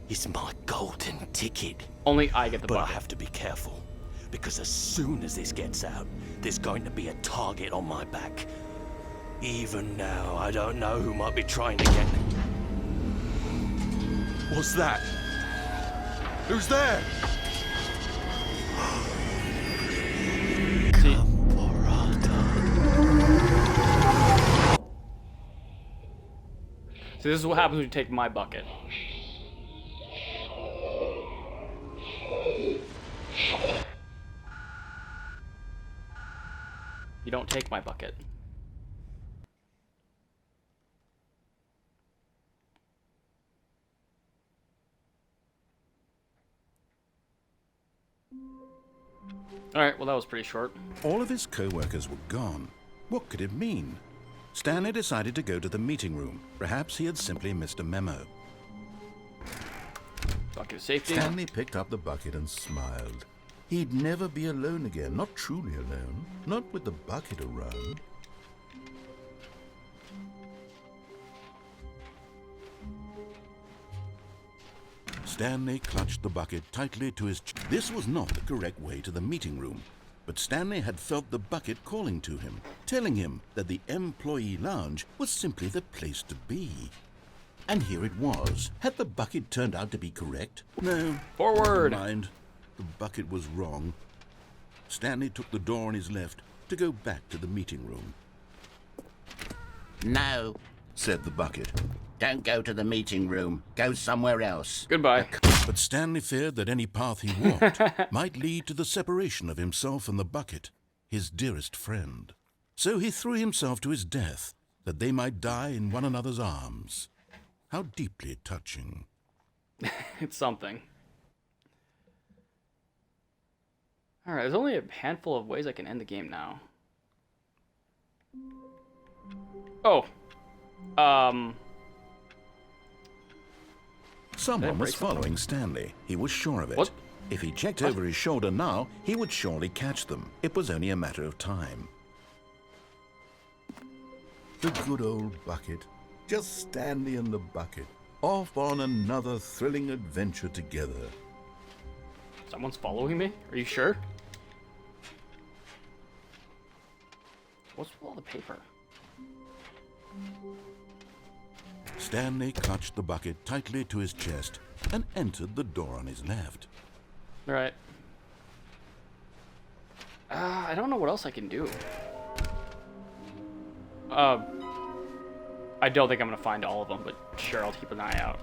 Speaker 5: This is my golden ticket.
Speaker 1: Only I get the
Speaker 5: But I
Speaker 1: bucket.
Speaker 5: have to be careful, because as soon as this gets out, there's going to be a target on my back. Even now, I don't know who might be trying to get... What's that? Who's there?
Speaker 1: See, this is what happens when you take my bucket. You don't take my bucket. Alright, well that was pretty short.
Speaker 3: All of his co-workers were gone. What could it mean? Stanley decided to go to the meeting room. Perhaps he had simply missed a memo.
Speaker 1: Bucket of safety.
Speaker 2: Stanley picked up the bucket and smiled. He'd never be alone again, not truly alone, not with the bucket around. Stanley clutched the bucket tightly to his chest. This was not the correct way to the meeting room, but Stanley had felt the bucket calling to him, telling him that the employee lounge was simply the place to be. And here it was. Had the bucket turned out to be correct? No.
Speaker 1: Forward!
Speaker 2: Never mind. The bucket was wrong. Stanley took the door on his left to go back to the meeting room.
Speaker 4: No,
Speaker 2: Said the bucket.
Speaker 4: don't go to the meeting room. Go somewhere else.
Speaker 1: Goodbye.
Speaker 2: But Stanley feared that any path he walked might lead to the separation of himself and the bucket, his dearest friend. So he threw himself to his death, that they might die in one another's arms. How deeply touching.
Speaker 1: It's something. Alright, there's only a handful of ways I can end the game now. Oh.
Speaker 2: Someone was
Speaker 1: break something?
Speaker 2: following Stanley. He was sure of it.
Speaker 1: What?
Speaker 2: If he checked over his shoulder now, he would surely catch them. It was only a matter of time. The good old bucket. Just Stanley and the bucket. Off on another thrilling adventure together.
Speaker 1: Someone's following me? Are you sure? What's with all the paper?
Speaker 2: Stanley clutched the bucket tightly to his chest and entered the door on his left.
Speaker 1: Alright. I don't know what else I can do. I don't think I'm gonna find all of them, but sure, I'll keep an eye out.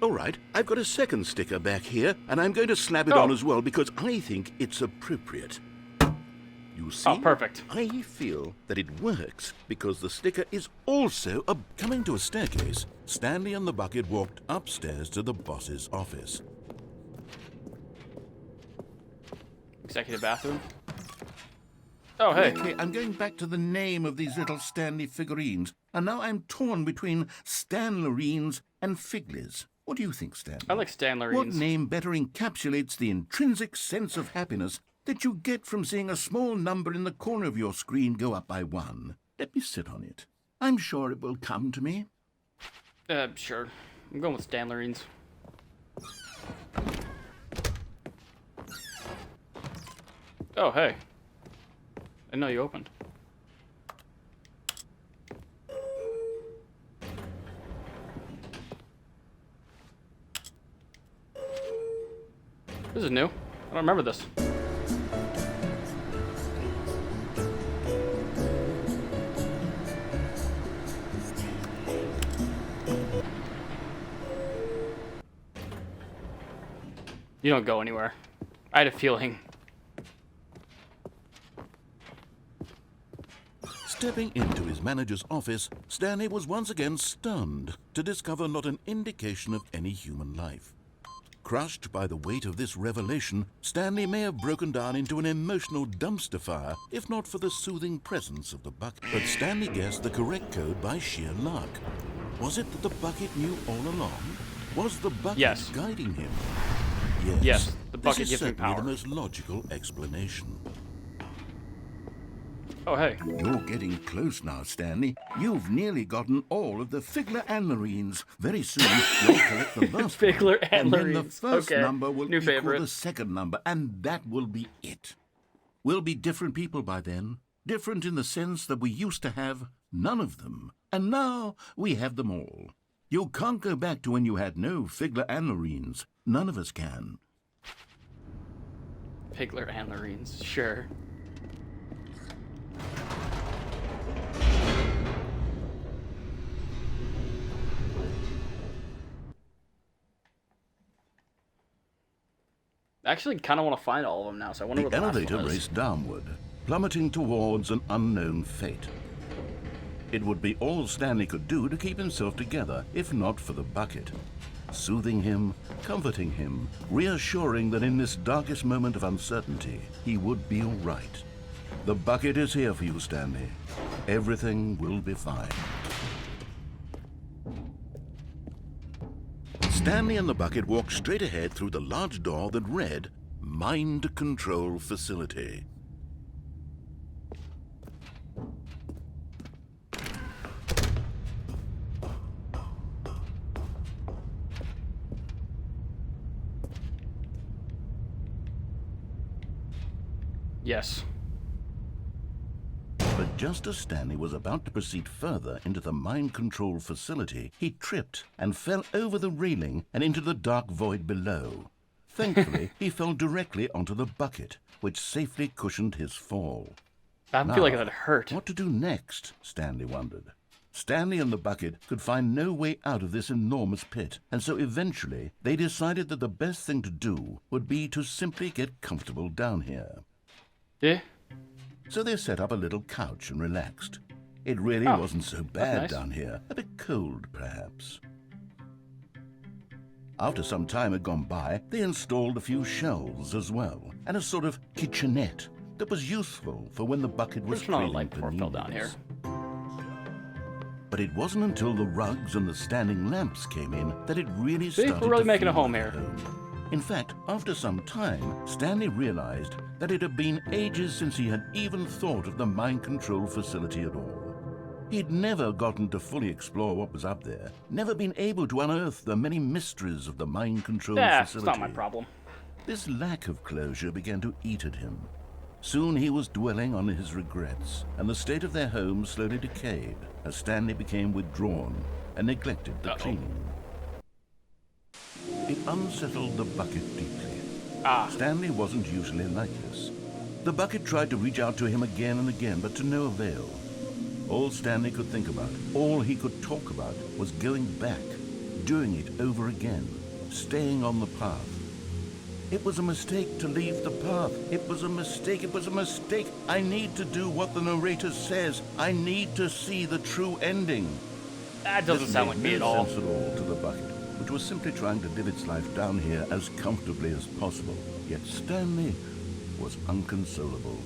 Speaker 2: All right, I've got a second sticker back here, and I'm going to slap it
Speaker 1: Oh.
Speaker 2: on as well because I think it's appropriate. You see?
Speaker 1: Oh, perfect.
Speaker 2: I feel that it works because the sticker is also coming to a staircase. Stanley and the bucket walked upstairs to the boss's office.
Speaker 1: Executive bathroom. Oh, hey.
Speaker 2: Okay, I'm going back to the name of these little Stanley figurines, and now I'm torn between Stanlerines and Figlies. What do you think, Stanley?
Speaker 1: I like Stanlerines.
Speaker 2: What name better encapsulates the intrinsic sense of happiness that you get from seeing a small number in the corner of your screen go up by 1? Let me sit on it. I'm sure it will come to me.
Speaker 1: Sure. I'm going with Stanlerines. Oh, hey. I know you opened. This is new. I don't remember this. You don't go anywhere. I had a feeling.
Speaker 2: Stepping into his manager's office, Stanley was once again stunned to discover not an indication of any human life. Crushed by the weight of this revelation, Stanley may have broken down into an emotional dumpster fire if not for the soothing presence of the bucket. But Stanley guessed the correct code by sheer luck. Was it that the bucket knew all along? Was the bucket
Speaker 1: Yes.
Speaker 2: guiding him?
Speaker 1: Yes, the bucket
Speaker 2: this is
Speaker 1: gives me
Speaker 2: certainly
Speaker 1: power.
Speaker 2: the most logical explanation.
Speaker 1: Oh, hey.
Speaker 2: You're getting close now, Stanley. You've nearly gotten all of the Figler Anlerines. Very soon, you'll collect the last
Speaker 1: Figler
Speaker 2: one, and then the
Speaker 1: Anlerines.
Speaker 2: first
Speaker 1: Okay.
Speaker 2: number will
Speaker 1: New
Speaker 2: equal
Speaker 1: favorite.
Speaker 2: the second number, and that will be it. We'll be different people by then. Different in the sense that we used to have none of them, and now we have them all. You can't go back to when you had no Figler Anlerines. None of us can.
Speaker 1: Pigler Antlerines, sure. I actually kind of want to find all of them now, so I wonder
Speaker 2: The
Speaker 1: what the last
Speaker 2: elevator
Speaker 1: one is.
Speaker 2: raced downward, plummeting towards an unknown fate. It would be all Stanley could do to keep himself together, if not for the bucket. Soothing him, comforting him, reassuring that in this darkest moment of uncertainty, he would be all right. The bucket is here for you, Stanley. Everything will be fine. Stanley and the bucket walked straight ahead through the large door that read, Mind Control Facility.
Speaker 1: Yes.
Speaker 2: But just as Stanley was about to proceed further into the mind control facility, he tripped and fell over the railing and into the dark void below. Thankfully, he fell directly onto the bucket, which safely cushioned his fall.
Speaker 1: I feel like that hurt.
Speaker 2: What to do next? Stanley wondered. Stanley and the bucket could find no way out of this enormous pit, and so eventually they decided that the best thing to do would be to simply get comfortable down here.
Speaker 1: Yeah.
Speaker 2: So they set up a little couch and relaxed. It really wasn't so bad
Speaker 1: nice.
Speaker 2: down here. A bit cold, perhaps. After some time had gone by, they installed a few shelves as well, and a sort of kitchenette that was useful for when the bucket was
Speaker 1: Turn on a
Speaker 2: feeling
Speaker 1: light before it fell down here.
Speaker 2: But it wasn't until the rugs and the standing lamps came in that it really started
Speaker 1: we're really
Speaker 2: to
Speaker 1: making a
Speaker 2: feel
Speaker 1: home
Speaker 2: like
Speaker 1: here.
Speaker 2: home. In fact, after some time, Stanley realized that it had been ages since he had even thought of the mind control facility at all. He'd never gotten to fully explore what was up there, never been able to unearth the many mysteries of the mind control
Speaker 1: It's
Speaker 2: facility.
Speaker 1: not my problem.
Speaker 2: This lack of closure began to eat at him. Soon he was dwelling on his regrets, and the state of their home slowly decayed as Stanley became withdrawn and neglected the cleaning. It unsettled the bucket deeply. Stanley wasn't usually like this. The bucket tried to reach out to him again and again, but to no avail. All Stanley could think about, all he could talk about, was going back, doing it over again, staying on the path. It was a mistake to leave the path. It was a mistake. It was a mistake. I need to do what the narrator says. I need to see the true ending.
Speaker 1: That doesn't sound like me at all.
Speaker 2: No sense at all to the bucket, which was simply trying to live its life down here as comfortably as possible. Yet Stanley was unconsolable.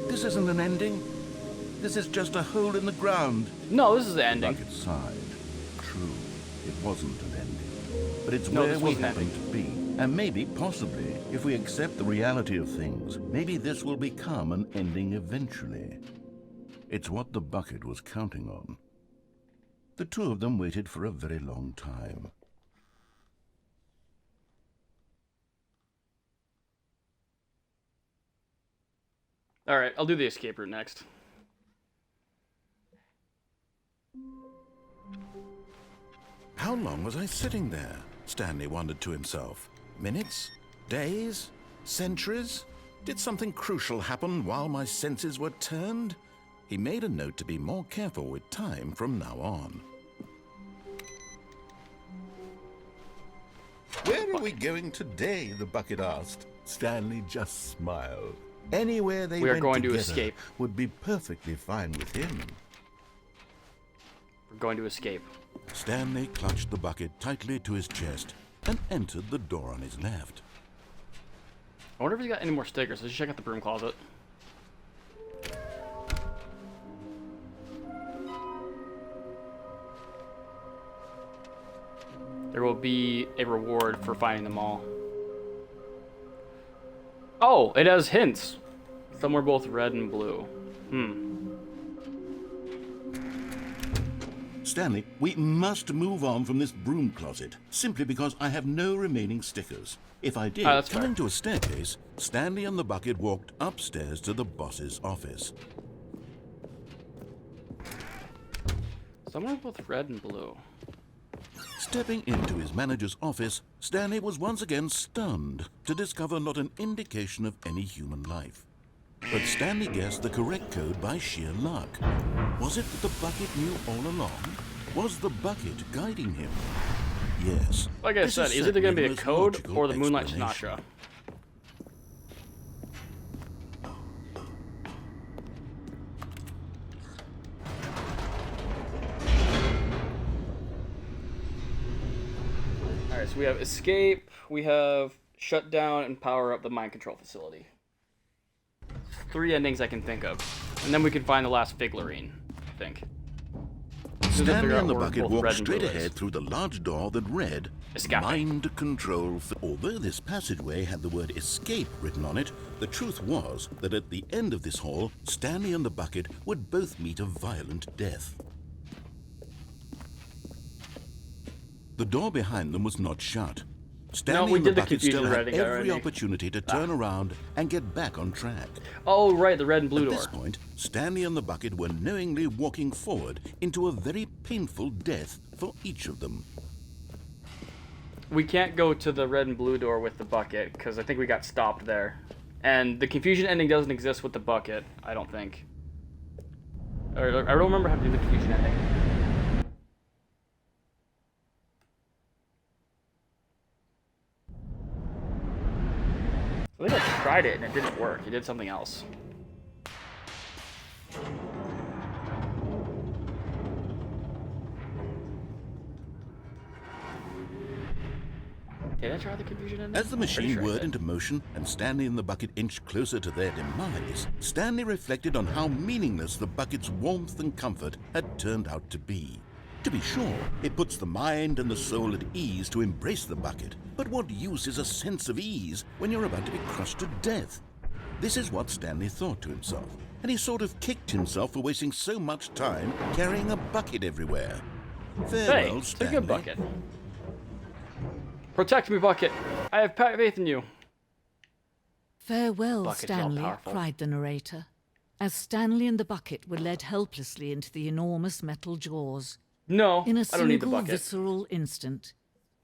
Speaker 2: This isn't an ending. This is just a hole in the ground.
Speaker 1: No, this is the ending.
Speaker 2: Bucket sighed. True, it wasn't an ending. But it's
Speaker 1: No,
Speaker 2: where
Speaker 1: this
Speaker 2: we
Speaker 1: wasn't
Speaker 2: happen to be. And maybe, possibly, if we accept the reality of things, maybe this will become an ending eventually. It's what the bucket was counting on. The two of them waited for a very long time.
Speaker 1: All right, I'll do the escape route next.
Speaker 3: How long was I sitting there? Stanley wondered to himself. Minutes? Days? Centuries? Did something crucial happen while my senses were turned? He made a note to be more careful with time from now on.
Speaker 2: Where are we going today? The bucket asked. Stanley just smiled. Anywhere they
Speaker 1: We are
Speaker 2: went
Speaker 1: going to
Speaker 2: together
Speaker 1: escape.
Speaker 2: would be perfectly fine with him.
Speaker 1: We're going to escape.
Speaker 3: Stanley clutched the bucket tightly to his chest and entered the door on his left.
Speaker 1: I wonder if he's got any more stickers. Let's check out the broom closet. There will be a reward for finding them all. Oh, it has hints. Some are both red and blue.
Speaker 2: Stanley, we must move on from this broom closet, simply because I have no remaining stickers. If I did,
Speaker 1: that's fair.
Speaker 3: Coming to a staircase, Stanley and the bucket walked upstairs to the boss's office.
Speaker 1: Some are both red and blue.
Speaker 3: Stepping into his manager's office, Stanley was once again stunned to discover not an indication of any human life. But Stanley guessed the correct code by sheer luck. Was it that the bucket knew all along? Was the bucket guiding him? Yes.
Speaker 1: Like I
Speaker 3: this
Speaker 1: said, is it
Speaker 3: certainly
Speaker 1: going to be
Speaker 3: the
Speaker 1: a
Speaker 3: most
Speaker 1: code
Speaker 3: logical
Speaker 1: or the Moonlight
Speaker 3: explanation.
Speaker 1: Sinatra? Alright, so we have escape, we have shut down and power up the mind control facility. 3 endings I can think of. And then we can find the last figurine, I think.
Speaker 3: Stanley and the bucket walked straight ahead through the large door that read
Speaker 1: Escape.
Speaker 3: Mind Control. Although this passageway had the word escape written on it, the truth was that at the end of this hall, Stanley and the bucket would both meet a violent death. The door behind them was not shut. Stanley and the bucket still had every opportunity to turn around and get back on track.
Speaker 1: Oh, right, the red and blue door.
Speaker 3: At this point, Stanley and the bucket were knowingly walking forward into a very painful death for each of them.
Speaker 1: We can't go to the red and blue door with the bucket, because I think we got stopped there. And the confusion ending doesn't exist with the bucket, I don't think. I don't remember how to do the confusion ending. I think I tried it and it didn't work. It did something else. Did I try the confusion ending?
Speaker 3: As the machine whirred into motion and Stanley and the bucket inched closer to their demise, Stanley reflected on how meaningless the bucket's warmth and comfort had turned out to be. To be sure, it puts the mind and the soul at ease to embrace the bucket, but what use is a sense of ease when you're about to be crushed to death? This is what Stanley thought to himself, and he sort of kicked himself for wasting so much time carrying a bucket everywhere. Farewell,
Speaker 1: It's a
Speaker 3: Stanley.
Speaker 1: good bucket. Protect me, bucket. I have faith in you.
Speaker 6: Farewell,
Speaker 1: Bucket's all
Speaker 6: Stanley,
Speaker 1: powerful.
Speaker 6: cried the narrator, as Stanley and the bucket were led helplessly into the enormous metal jaws.
Speaker 1: No,
Speaker 6: In a
Speaker 1: I don't need the
Speaker 6: single
Speaker 1: bucket.
Speaker 6: visceral instant,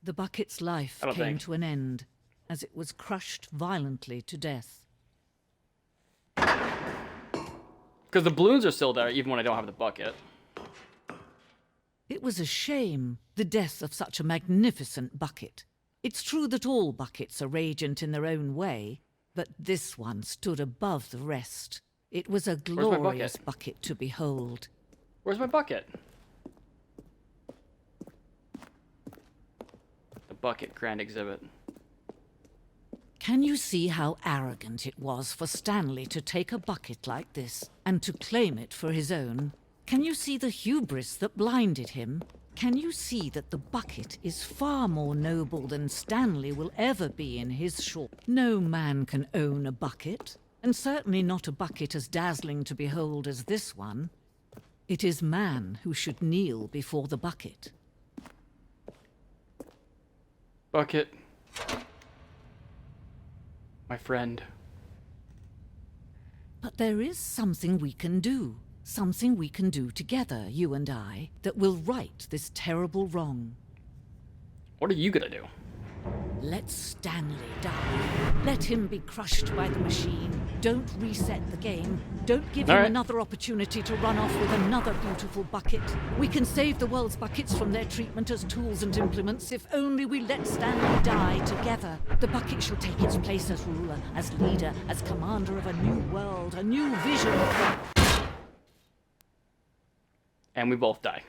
Speaker 6: the bucket's life
Speaker 1: I don't
Speaker 6: came
Speaker 1: think.
Speaker 6: to an end, as it was crushed violently to death.
Speaker 1: Because the balloons are still there, even when I don't have the bucket.
Speaker 6: It was a shame, the death of such a magnificent bucket. It's true that all buckets are radiant in their own way, but this one stood above the rest. It was a
Speaker 1: my bucket?
Speaker 6: glorious bucket to behold.
Speaker 1: Where's my bucket? The bucket grand exhibit.
Speaker 6: Can you see how arrogant it was for Stanley to take a bucket like this and to claim it for his own? Can you see the hubris that blinded him? Can you see that the bucket is far more noble than Stanley will ever be in his short? No man can own a bucket, and certainly not a bucket as dazzling to behold as this one. It is man who should kneel before the bucket.
Speaker 1: Bucket. My friend.
Speaker 6: But there is something we can do. Something we can do together, you and I, that will right this terrible wrong.
Speaker 1: What are you gonna do?
Speaker 6: Let Stanley die. Let him be crushed by the machine. Don't reset the game. Don't give him
Speaker 1: All right.
Speaker 6: another opportunity to run off with another beautiful bucket. We can save the world's buckets from their treatment as tools and implements if only we let Stanley die together. The bucket shall take its place as ruler, as leader, as commander of a new world, a new vision.
Speaker 1: And we both die.